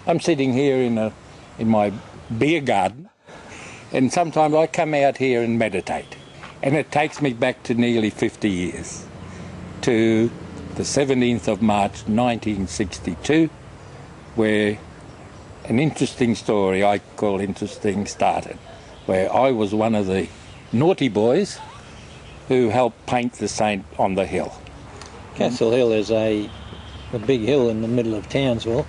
I'm sitting here in my beer garden, and sometimes I come out here and meditate, and it takes me back to nearly 50 years, to the 17th of March 1962, where an interesting story, I call interesting, started, where I was one of the naughty boys who helped paint the saint on the hill. Castle Hill is a big hill in the middle of Townsville.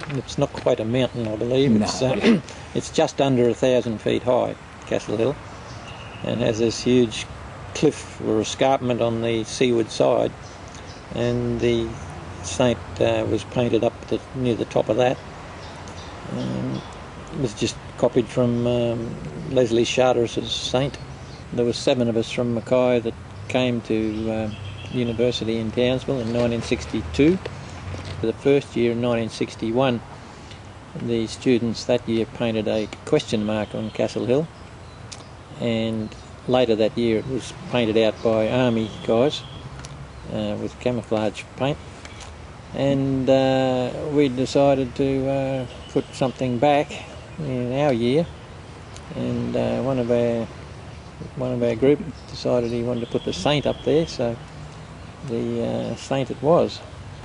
It's not quite a mountain, I believe. No. It's just under 1,000 feet high, Castle Hill, and has this huge cliff or escarpment on the seaward side, and the saint was painted up near the top of that. It was just copied from Leslie Charteris Saint. There were 7 of us from Mackay that came to university in Townsville in 1962. For the first year in 1961, the students that year painted a question mark on Castle Hill, and later that year it was painted out by army guys with camouflage paint, and we decided to put something back in our year, and one of our group decided he wanted to put the saint up there, so the saint it was.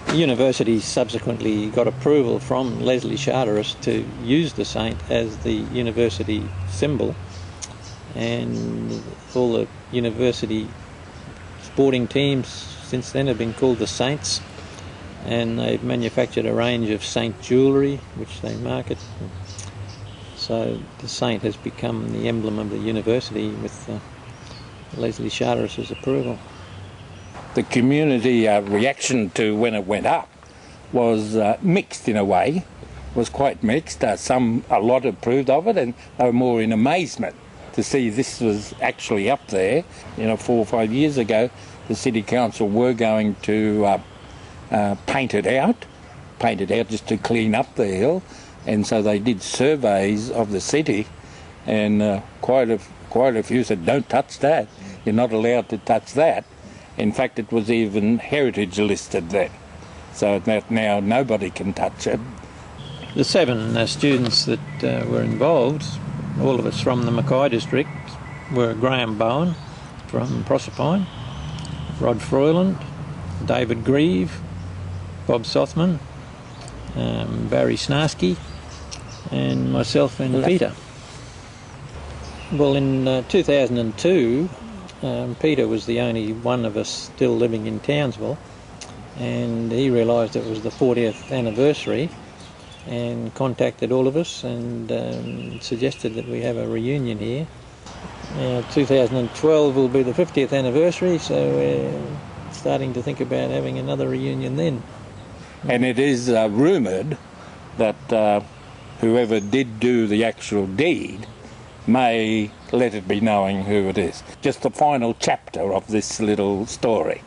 The university subsequently got approval from Leslie Charteris to use the saint as the university symbol, and all the university sporting teams since then have been called the Saints, and they've manufactured a range of saint jewellery which they market. So the saint has become the emblem of the university with Leslie Charteris' approval. The community reaction to when it went up was mixed in a way, was quite mixed. A lot approved of it, and they were more in amazement to see this was actually up there. 4 or 5 years ago, the City Council were going to paint it out just to clean up the hill, and so they did surveys of the city, and quite a few said, "Don't touch that. You're not allowed to touch that." In fact, it was even heritage listed then, so that now nobody can touch it. The 7 students that were involved, all of us from the Mackay district, were Graham Bowen from Proserpine, Rod Froyland, David Grieve, Bob Sothman, Barry Snarsky, and myself and Peter. Well, in 2002, Peter was the only one of us still living in Townsville, and he realised it was the 40th anniversary and contacted all of us and suggested that we have a reunion here. 2012 will be the 50th anniversary, so we're starting to think about having another reunion then. And it is rumoured that whoever did do the actual deed may let it be knowing who it is. Just the final chapter of this little story.